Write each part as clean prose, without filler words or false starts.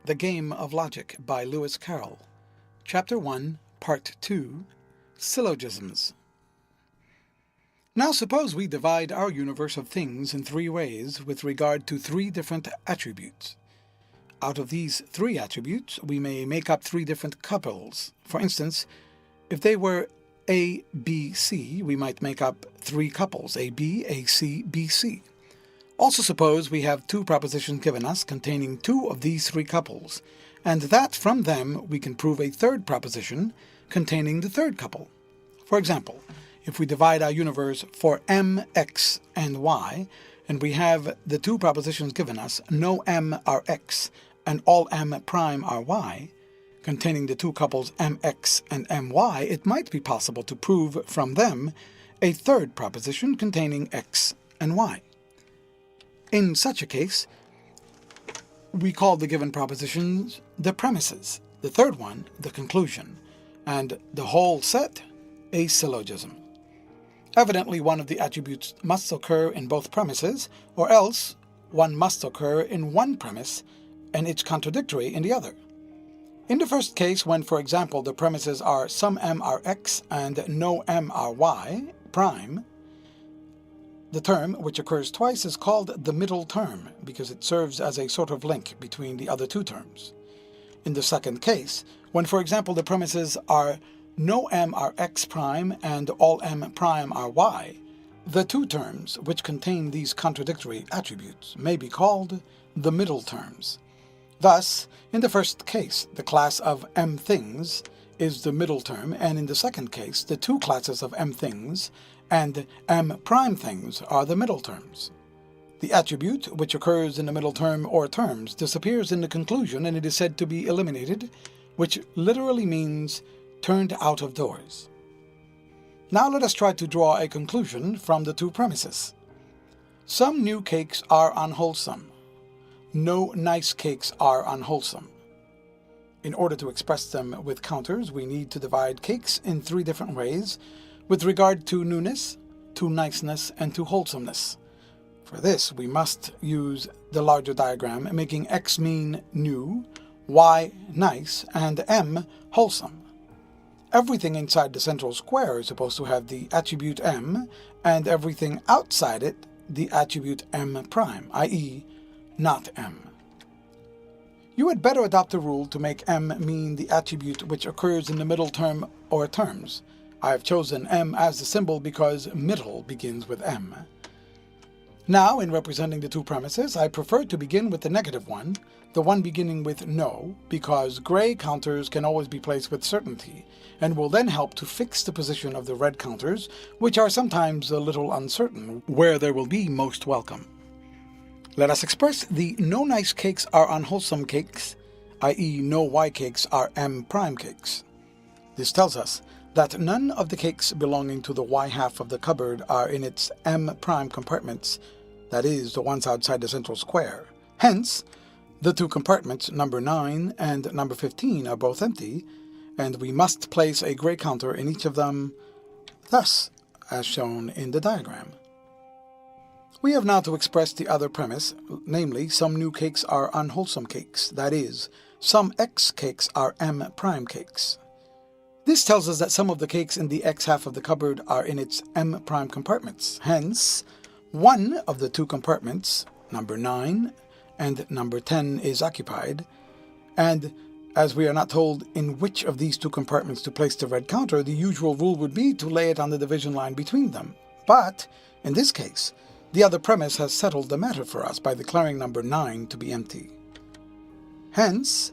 The Game of Logic by Lewis Carroll. Chapter 1, Part 2, Syllogisms. Now suppose we divide our universe of things in three ways with regard to three different attributes. Out of these three attributes, we may make up three different couples. For instance, if they were A, B, C, we might make up three couples, AB, AC, BC. Also suppose we have two propositions given us containing two of these three couples, and that from them we can prove a third proposition containing the third couple. For example, if we divide our universe for m, x, and y, and we have the two propositions given us, no m are x and all m prime are y, containing the two couples mx and my, it might be possible to prove from them a third proposition containing x and y. In such a case, we call the given propositions the premises, the third one the conclusion, and the whole set a syllogism. Evidently, one of the attributes must occur in both premises, or else one must occur in one premise and it's contradictory in the other. In the first case, when, for example, the premises are some m are x and no m are y prime, the term, which occurs twice, is called the middle term because it serves as a sort of link between the other two terms. In the second case, when, for example, the premises are no m are x prime and all m prime are y, the two terms which contain these contradictory attributes may be called the middle terms. Thus, in the first case, the class of m things is the middle term, and in the second case, the two classes of m things and m prime things are the middle terms. The attribute which occurs in the middle term or terms disappears in the conclusion, and it is said to be eliminated, which literally means turned out of doors. Now let us try to draw a conclusion from the two premises. Some new cakes are unwholesome. No nice cakes are unwholesome. In order to express them with counters, we need to divide cakes in three different ways with regard to newness, to niceness, and to wholesomeness. For this, we must use the larger diagram, making x mean new, y nice, and m wholesome. Everything inside the central square is supposed to have the attribute m, and everything outside it the attribute m prime, i.e., not m. You had better adopt a rule to make m mean the attribute which occurs in the middle term or terms. I have chosen m as the symbol because middle begins with m. Now, in representing the two premises, I prefer to begin with the negative one, the one beginning with no, because gray counters can always be placed with certainty, and will then help to fix the position of the red counters, which are sometimes a little uncertain, where they will be most welcome. Let us express the no nice cakes are unwholesome cakes, i.e. no y cakes are m prime cakes. This tells us that none of the cakes belonging to the y half of the cupboard are in its m prime compartments, that is, the ones outside the central square. Hence, the two compartments, number 9 and number 15, are both empty, and we must place a gray counter in each of them, thus, as shown in the diagram. We have now to express the other premise, namely, some new cakes are unwholesome cakes, that is, some x cakes are m prime cakes. This tells us that some of the cakes in the x half of the cupboard are in its m prime compartments. Hence, one of the two compartments, number 9 and number 10, is occupied, and as we are not told in which of these two compartments to place the red counter, the usual rule would be to lay it on the division line between them. But, in this case, the other premise has settled the matter for us by declaring number 9 to be empty. Hence,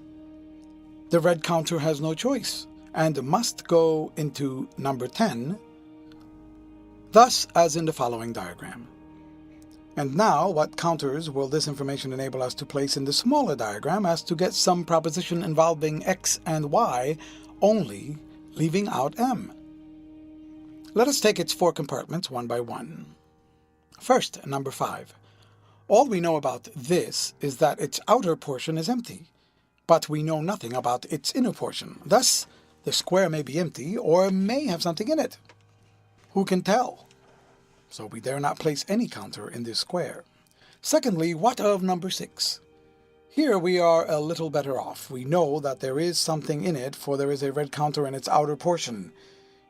the red counter has no choice and must go into number 10, thus as in the following diagram. And now, what counters will this information enable us to place in the smaller diagram as to get some proposition involving x and y only, leaving out m? Let us take its four compartments one by one. First, number 5. All we know about this is that its outer portion is empty, but we know nothing about its inner portion. Thus, the square may be empty or may have something in it. Who can tell? So we dare not place any counter in this square. Secondly, what of number 6? Here we are a little better off. We know that there is something in it, for there is a red counter in its outer portion.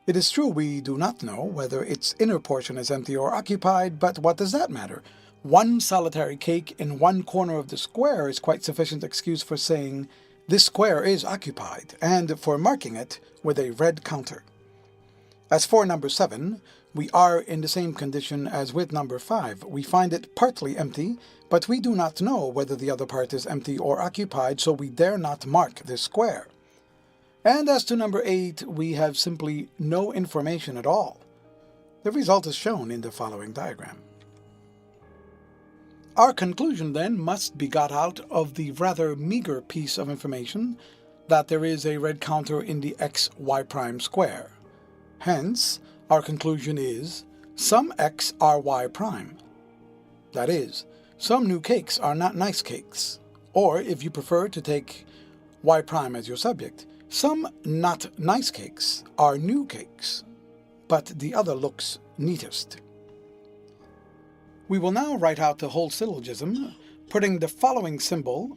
It is true we do not know whether its inner portion is empty or occupied, but what does that matter? One solitary cake in one corner of the square is quite sufficient excuse for saying this square is occupied, and for marking it with a red counter. As for number 7, we are in the same condition as with number 5. We find it partly empty, but we do not know whether the other part is empty or occupied, so we dare not mark this square. And as to number 8, we have simply no information at all. The result is shown in the following diagram. Our conclusion, then, must be got out of the rather meager piece of information that there is a red counter in the xy' square. Hence, our conclusion is, some x are y'. That is, some new cakes are not nice cakes. Or, if you prefer to take y' as your subject, some not nice cakes are new cakes, but the other looks neatest. We will now write out the whole syllogism, putting the following symbol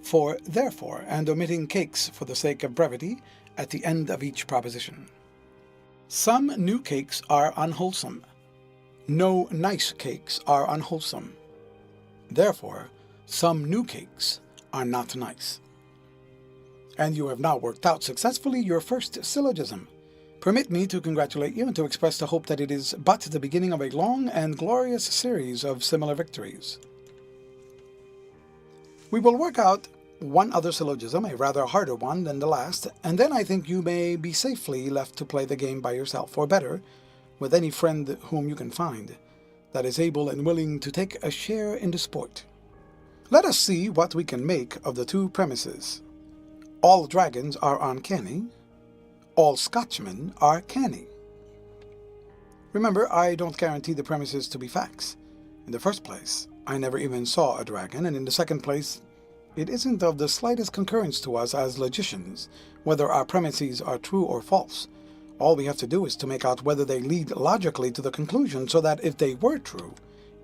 for therefore and omitting cakes for the sake of brevity at the end of each proposition. Some new cakes are unwholesome. No nice cakes are unwholesome. Therefore, some new cakes are not nice. And you have now worked out successfully your first syllogism. Permit me to congratulate you and to express the hope that it is but the beginning of a long and glorious series of similar victories. We will work out one other syllogism, a rather harder one than the last, and then I think you may be safely left to play the game by yourself, or better, with any friend whom you can find that is able and willing to take a share in the sport. Let us see what we can make of the two premises. All dragons are uncanny. All Scotchmen are canny. Remember, I don't guarantee the premises to be facts. In the first place, I never even saw a dragon, and in the second place, it isn't of the slightest concurrence to us as logicians whether our premises are true or false. All we have to do is to make out whether they lead logically to the conclusion, so that if they were true,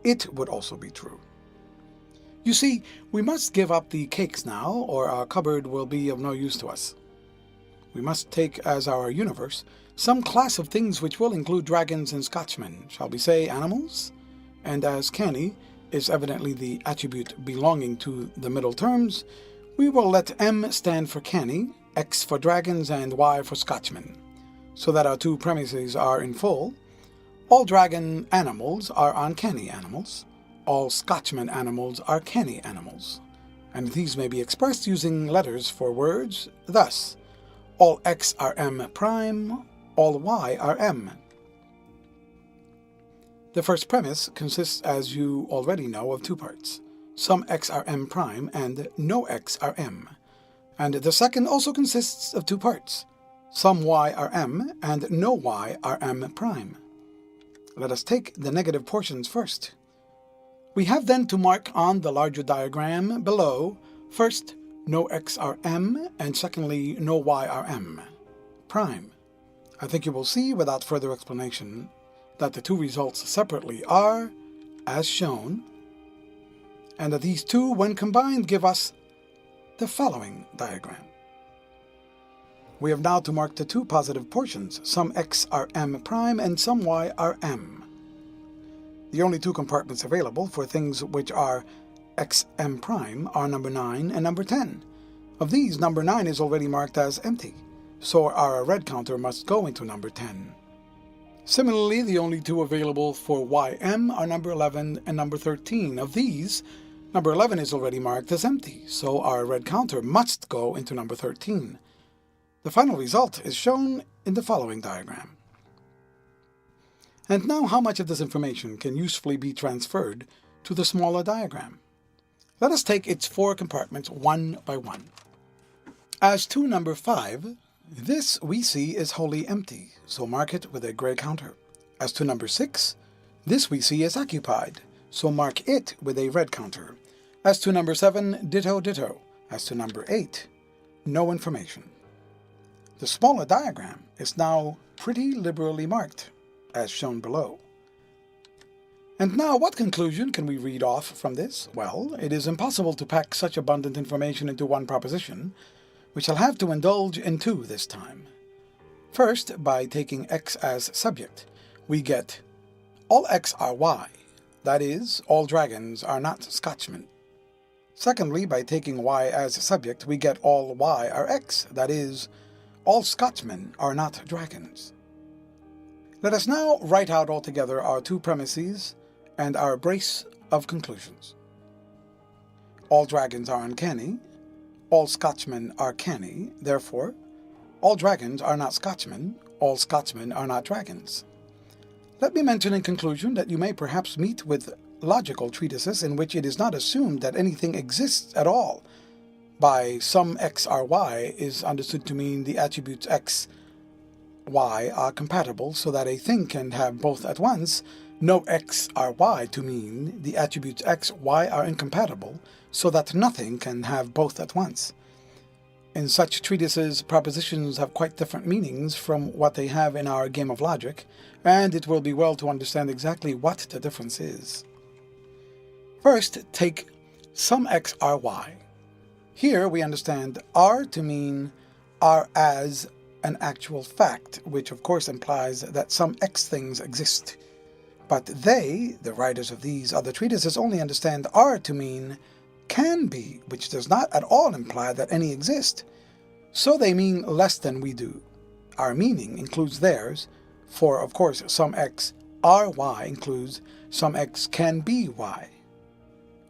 it would also be true. You see, we must give up the cakes now, or our cupboard will be of no use to us. We must take as our universe some class of things which will include dragons and Scotchmen, shall we say animals? And as canny is evidently the attribute belonging to the middle terms, we will let M stand for canny, X for dragons, and Y for Scotchmen, so that our two premises are in full. All dragon animals are uncanny animals. All Scotchmen animals are canny animals, and these may be expressed using letters for words, thus, all X are M', all Y are M. The first premise consists, as you already know, of two parts. Some X are M' and no X are M. And the second also consists of two parts. Some Y are M and no Y are M'. Let us take the negative portions first. We have then to mark on the larger diagram below, first, no X are M, and secondly, no Y are M'. I think you will see, without further explanation, that the two results separately are, as shown, and that these two, when combined, give us the following diagram. We have now to mark the two positive portions. Some X are M' and some Y are M. The only two compartments available for things which are XM' are number 9 and number 10. Of these, number 9 is already marked as empty, so our red counter must go into number 10. Similarly, the only two available for YM are number 11 and number 13. Of these, number 11 is already marked as empty, so our red counter must go into number 13. The final result is shown in the following diagram. And now how much of this information can usefully be transferred to the smaller diagram? Let us take its four compartments one by one. As to number 5, this we see is wholly empty, so mark it with a gray counter. As to number 6, this we see is occupied, so mark it with a red counter. As to number 7, ditto ditto. As to number 8, no information. The smaller diagram is now pretty liberally marked, as shown below. And now, what conclusion can we read off from this? Well, it is impossible to pack such abundant information into one proposition. We shall have to indulge in two this time. First, by taking X as subject, we get all X are Y, that is, all dragons are not Scotchmen. Secondly, by taking Y as subject, we get all Y are X, that is, all Scotchmen are not dragons. Let us now write out altogether our two premises and our brace of conclusions. All dragons are uncanny, all Scotchmen are canny, therefore, all dragons are not Scotchmen, all Scotchmen are not dragons. Let me mention in conclusion that you may perhaps meet with logical treatises in which it is not assumed that anything exists at all. By some X are Y is understood to mean the attributes X, Y are compatible so that a thing can have both at once. No X are Y to mean the attributes X, Y are incompatible so that nothing can have both at once. In such treatises, propositions have quite different meanings from what they have in our game of logic, and it will be well to understand exactly what the difference is. First, take some X are Y. Here we understand are to mean are as an actual fact, which of course implies that some X things exist. But they, the writers of these other treatises, only understand are to mean can be, which does not at all imply that any exist. So they mean less than we do. Our meaning includes theirs, for of course some X are Y includes some X can be Y.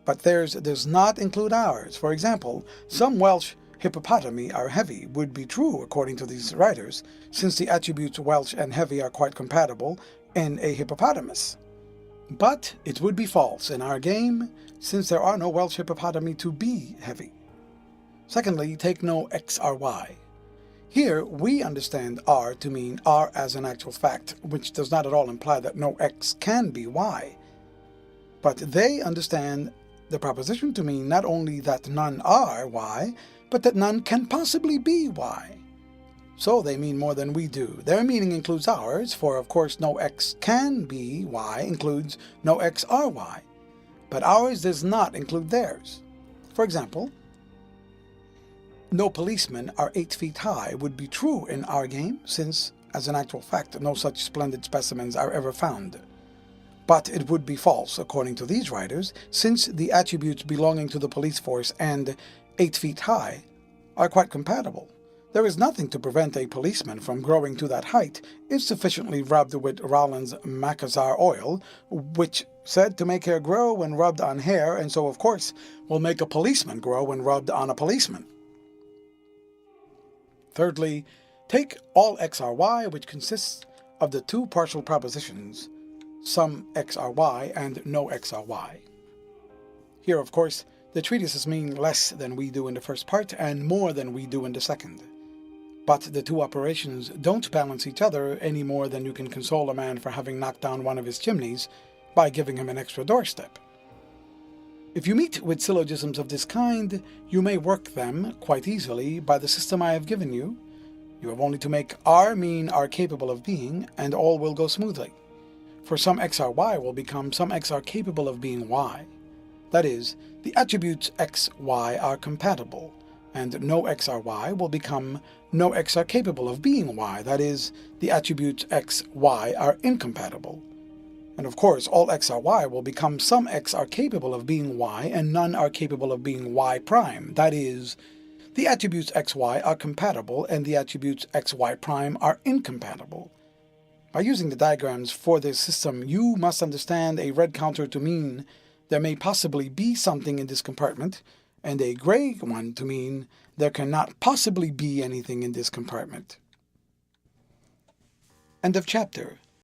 But theirs does not include ours. For example, some Welsh hippopotami are heavy would be true according to these writers, since the attributes Welsh and heavy are quite compatible in a hippopotamus. But it would be false in our game, since there are no Welsh hippopotami to be heavy. Secondly, take no X are Y. Here we understand are to mean are as an actual fact, which does not at all imply that no X can be Y. But they understand the proposition to mean not only that none are Y, but that none can possibly be Y. So they mean more than we do. Their meaning includes ours, for of course no X can be Y includes no X are Y. But ours does not include theirs. For example, no policemen are 8 feet high would be true in our game, since, as an actual fact, no such splendid specimens are ever found. But it would be false, according to these writers, since the attributes belonging to the police force and 8 feet high are quite compatible. There is nothing to prevent a policeman from growing to that height if sufficiently rubbed with Rowland's Macassar oil, which said to make hair grow when rubbed on hair, and so of course will make a policeman grow when rubbed on a policeman. Thirdly, take all X are Y, which consists of the two partial propositions, some X are Y and no X are Y. Here, of course, the treatises mean less than we do in the first part and more than we do in the second. But the two operations don't balance each other any more than you can console a man for having knocked down one of his chimneys by giving him an extra doorstep. If you meet with syllogisms of this kind, you may work them quite easily by the system I have given you. You have only to make are mean are capable of being, and all will go smoothly. For some X are Y will become some X are capable of being Y. That is, the attributes X, Y are compatible, and no X are Y will become no X are capable of being Y. That is, the attributes X, Y are incompatible. And of course, all X are Y will become some X are capable of being Y and none are capable of being Y prime. That is, the attributes X, Y are compatible and the attributes X, Y prime are incompatible. By using the diagrams for this system, you must understand a red counter to mean there may possibly be something in this compartment, and a gray one to mean there cannot possibly be anything in this compartment. End of chapter.